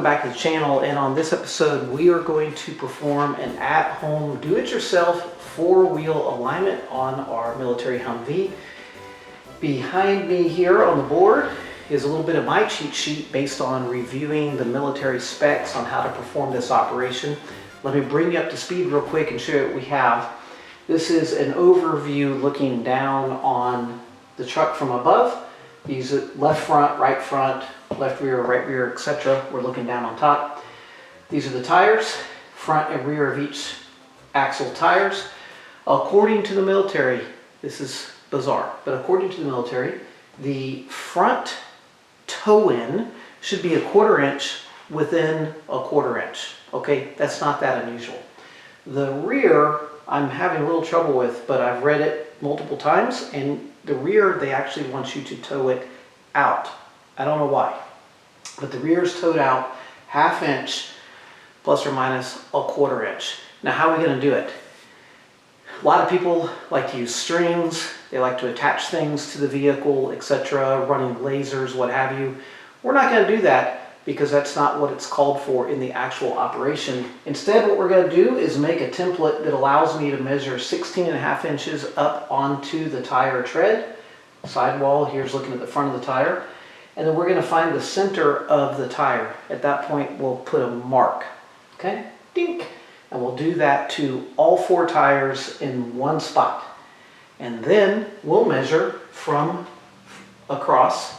welcome back to the channel, and on this episode we are going to perform an at-home do-it-yourself four-wheel alignment on our military Humvee. Behind me here on the board is a little bit of my cheat sheet based on reviewing the military specs on how to perform this operation. Let me bring you up to speed real quick and show you what we have. This is an overview looking down on the truck from above. These are left front, left rear, right rear, etc. We're looking down on top. These are the tires, front and rear of each axle tires. According to the military, this is bizarre, but according to the military, the front toe-in should be 1/4 inch within 1/4 inch. Okay, that's not that unusual. The rear, I'm having a little trouble with, but I've read it multiple times, and the rear, they actually want you to tow it out. I don't know why, but the rear is towed out 1/2 inch plus or minus 1/4 inch. Now, how are we going to do it? A lot of people like to use strings. They like to attach things to the vehicle, etc., running lasers, what have you. We're not going to do that because that's not what it's called for in the actual operation. Instead, what we're going to do is make a template that allows me to measure 16.5 inches up onto the tire tread. Sidewall here's looking at the front of the tire. And then we're going to find the center of the tire. At that point, we'll put a mark. Okay? Dink! And we'll do that to all 4 tires in one spot. And then we'll measure from across.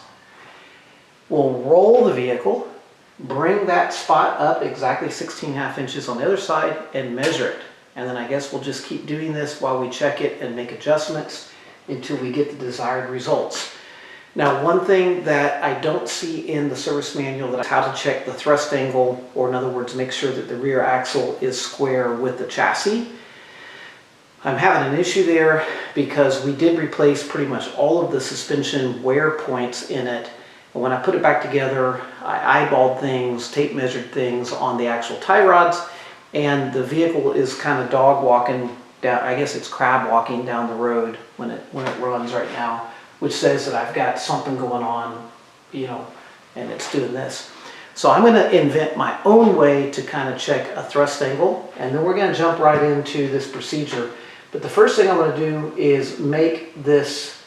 We'll roll the vehicle, bring that spot up exactly 16.5 inches on the other side, and measure it. And then I guess we'll just keep doing this while we check it and make adjustments until we get the desired results. Now, one thing that I don't see in the service manual is how to check the thrust angle, or in other words, make sure that the rear axle is square with the chassis. I'm having an issue there because we did replace pretty much all of the suspension wear points in it. And when I put it back together, I eyeballed things, tape measured things on the actual tie rods, and the vehicle is kind of dog walking down, I guess it's crab walking down the road when it runs right now, which says that I've got something going on, you know, and it's doing this. So I'm going to invent my own way to kind of check a thrust angle, and then we're going to jump right into this procedure. But the first thing I'm going to do is make this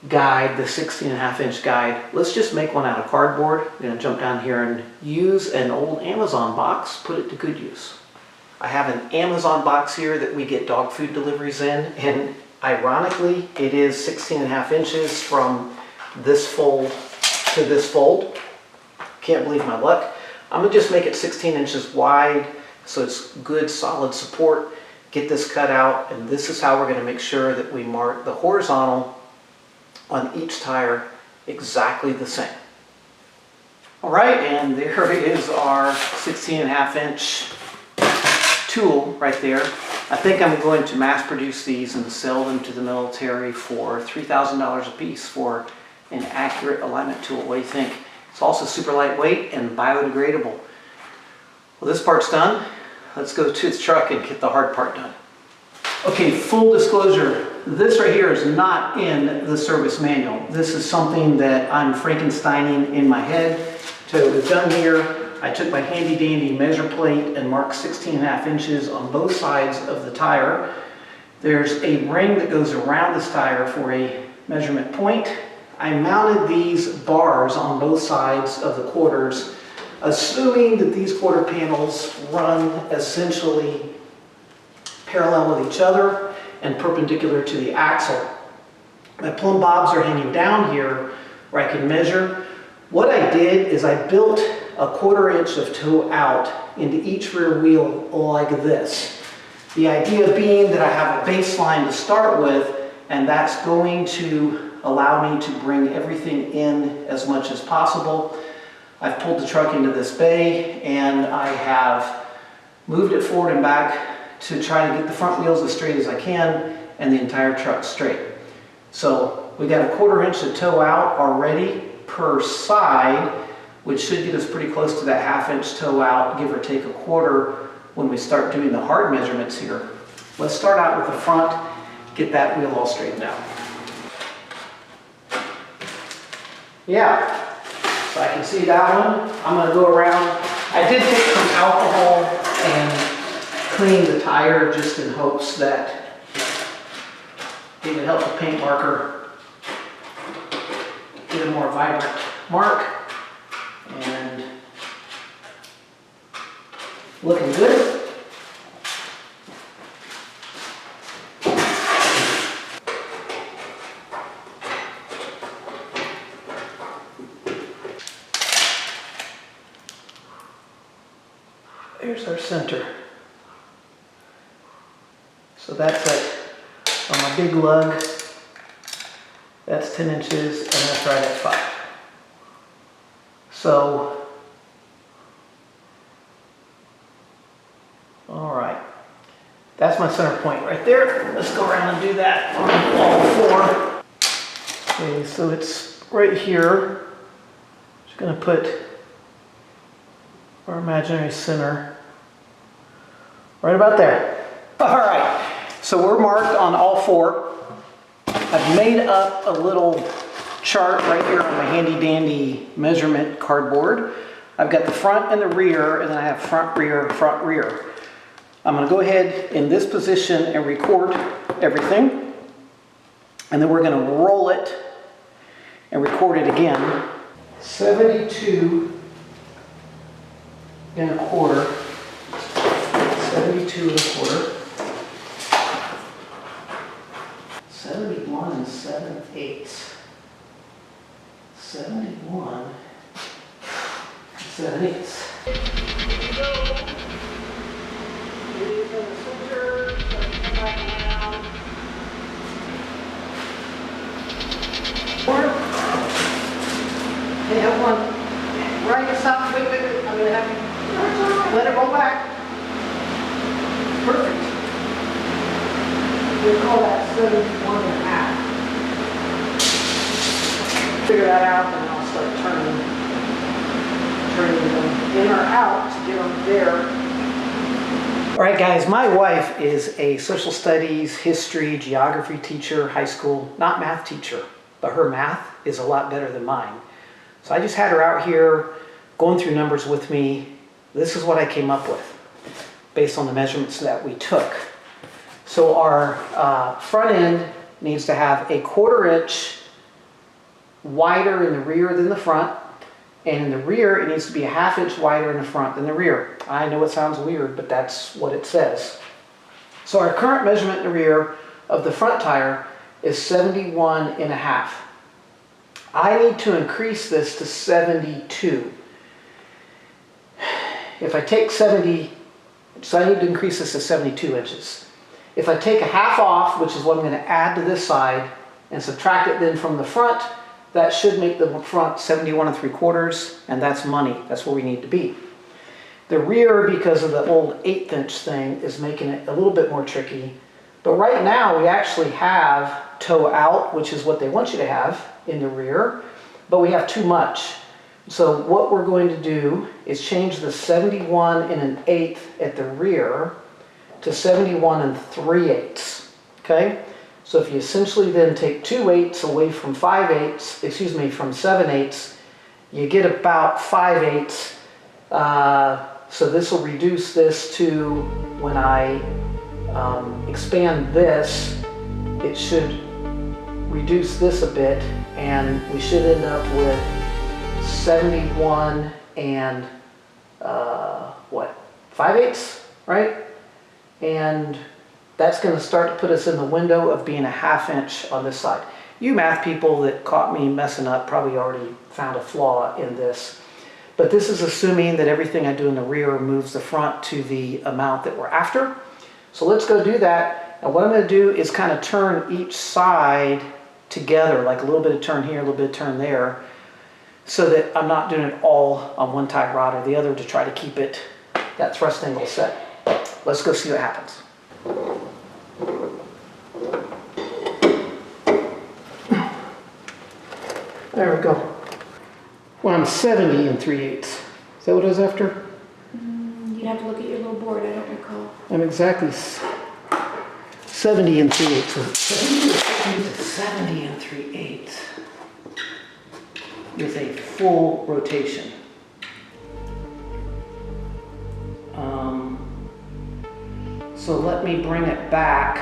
guide, the 16.5 inch guide. Let's just make one out of cardboard. I'm going to jump down here and use an old Amazon box, put it to good use. I have an Amazon box here that we get dog food deliveries in, and ironically, it is 16.5 inches from this fold to this fold. Can't believe my luck. I'm going to just make it 16 inches wide so it's good, solid support. Get this cut out, and this is how we're going to make sure that we mark the horizontal on each tire exactly the same. All right, and there is our 16.5 inch tool right there. I think I'm going to mass produce these and sell them to the military for $3,000 a piece for an accurate alignment tool. What do you think? It's also super lightweight and biodegradable. Well, this part's done. Let's go to the truck and get the hard part done. Okay, full disclosure, this right here is not in the service manual. This is something that I'm Frankensteining in my head. So what we've done here, I took my handy dandy measure plate and marked 16.5 inches on both sides of the tire. There's a ring that goes around this tire for a measurement point. I mounted these bars on both sides of the quarters, assuming that these quarter panels run essentially parallel with each other and perpendicular to the axle. My plumb bobs are hanging down here where I can measure. What I did is I built 1/4 inch of toe out into each rear wheel like this. The idea being that I have a baseline to start with, and that's going to allow me to bring everything in as much as possible. I've pulled the truck into this bay, and I have moved it forward and back to try to get the front wheels as straight as I can and the entire truck straight. So we got 1/4 inch of toe out already per side, which should get us pretty close to that 1/2 inch toe out, give or take 1/4 when we start doing the hard measurements here. Let's start out with the front, get that wheel all straightened out. Yeah, So I can see that one. I'm gonna go around. I did take some alcohol and clean the tire just in hopes that it would help the paint marker get a more vibrant mark. And looking good. There's our center. So that's on my big lug. That's 10 inches and that's right at 5. So, all right. That's my center point right there. Let's go around and do that on all 4. Okay, so it's right here. Just gonna put our imaginary center right about there. All right, so we're marked on all 4. I've made up a little chart right here on my handy dandy measurement cardboard. I've got the front and the rear, and then I have front, rear, front, rear. I'm gonna go ahead in this position and record everything. And then we're gonna roll it and record it again. 72 and a quarter. 72 and a quarter. 71 and 7/8. 71 and 7/8. Hey, have one. Right, stop. Wait. I'm gonna have you let it roll back. Perfect. We'll call that 71 and a half. Figure that out, and I'll start turning them in or out to get them there. All right, guys, my wife is a social studies, history, geography teacher, high school, not math teacher, but her math is a lot better than mine. So I just had her out here going through numbers with me. This is what I came up with based on the measurements that we took. So our front end needs to have a 1/4 inch wider in the rear than the front. And in the rear, it needs to be a 1/2 inch wider in the front than the rear. I know it sounds weird, but that's what it says. So our current measurement in the rear of the front tire is 71 and a half. I need to increase this to 72. If I take 70, so I need to increase this to 72 inches. If I take a 1/2 off, which is what I'm going to add to this side, and subtract it then from the front, that should make the front 71 3/4, and that's money. That's where we need to be. The rear, because of the old 1/8 inch thing, is making it a little bit more tricky. But right now, we actually have toe out, which is what they want you to have in the rear, but we have too much. So what we're going to do is change the 71 and 1/8 at the rear to 71 and 3/8, okay? So if you essentially then take 2/8 away from 5/8, excuse me, from 7/8, you get about 5/8. So this will reduce this to, when I expand this, it should reduce this a bit, and we should end up with 71 and 5/8, right? And that's going to start to put us in the window of being a 1/2 inch on this side. You math people that caught me messing up probably already found a flaw in this. But this is assuming that everything I do in the rear moves the front to the amount that we're after. So let's go do that. And what I'm going to do is kind of turn each side together, like a little bit of turn here, a little bit of turn there, so that I'm not doing it all on one tie rod or the other to try to keep it, that thrust angle set. Let's go see what happens. There we go. Well, I'm 70 and 3/8. Is that what I was after? You'd have to look at your little board, I don't recall. I'm exactly 70 and 3/8. So 70 and 3/8. with a full rotation. So let me bring it back.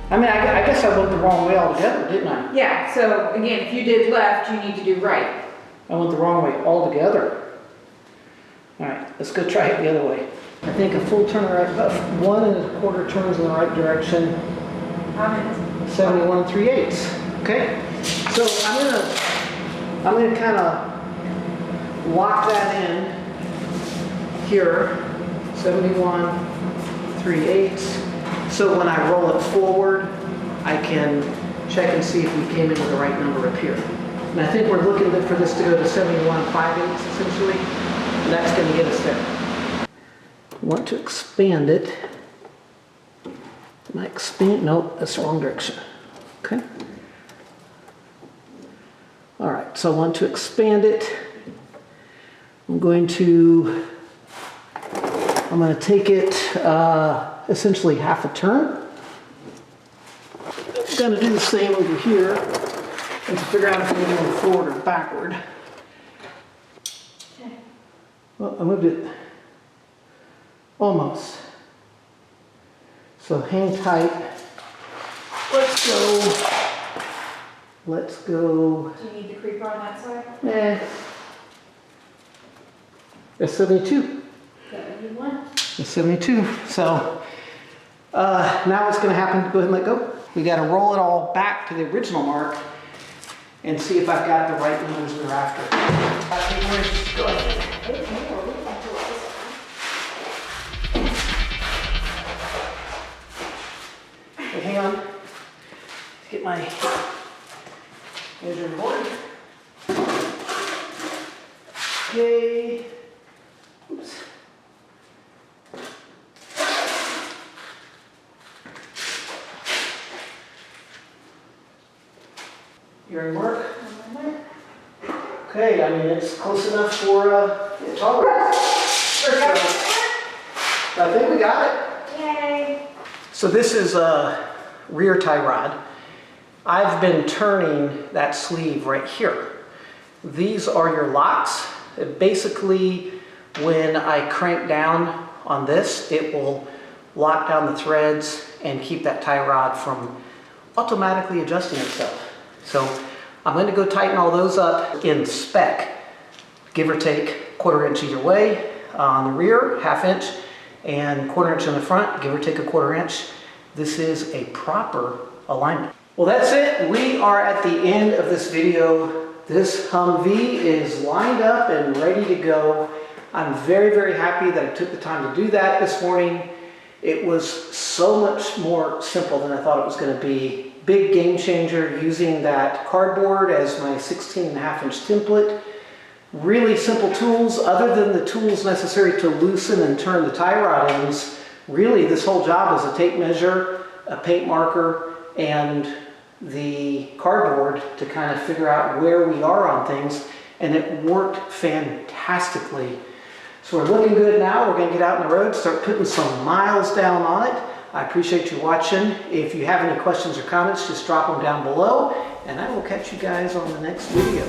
I mean, I guess I went the wrong way altogether, didn't I? Yeah, so again, if you did left, you need to do right. I went the wrong way altogether. All right, let's go try it the other way. I think a full turn right, about 1 1/4 turns in the right direction. 71 3/8. Okay, so I'm gonna kind of lock that in here. 71 3/8. So when I roll it forward, I can check and see if we came in with the right number up here. And I think we're looking for this to go to 71 5/8 essentially. And that's going to get us there. I want to expand it. Am I expand? Nope, that's the wrong direction. Okay. All right, so I want to expand it. I'm going to take it essentially half a turn. I'm going to do the same over here and to figure out if we're going forward or backward. Okay. Well, I moved it almost. So hang tight. Let's go. Let's go. Do you need the creeper on that side? It's 72. Is that what you want? It's 72. So now what's going to happen? Go ahead and let go. We got to roll it all back to the original mark and see if I've got the right numbers we're after. Go ahead. Okay, hang on. Let's get my measuring board. Okay. Oops. Your work? Okay, I mean it's close enough for tolerance. So, I think we got it. Yay! So this is a rear tie rod. I've been turning that sleeve right here. These are your locks. Basically, when I crank down on this, it will lock down the threads and keep that tie rod from automatically adjusting itself. So I'm going to go tighten all those up in spec, give or take 1/4 inch either way. On the rear, 1/2 inch, and 1/4 inch on the front, give or take 1/4 inch. This is a proper alignment. Well, that's it. We are at the end of this video. This Humvee is lined up and ready to go. I'm very, very happy that I took the time to do that this morning. It was so much more simple than I thought it was going to be. Big game changer using that cardboard as my 16.5 inch template. Really simple tools, other than the tools necessary to loosen and turn the tie rod ends. Really, this whole job is a tape measure, a paint marker, and the cardboard to kind of figure out where we are on things, and it worked fantastically. So we're looking good now. We're going to get out on the road, start putting some miles down on it. I appreciate you watching. If you have any questions or comments, just drop them down below, and I will catch you guys on the next video.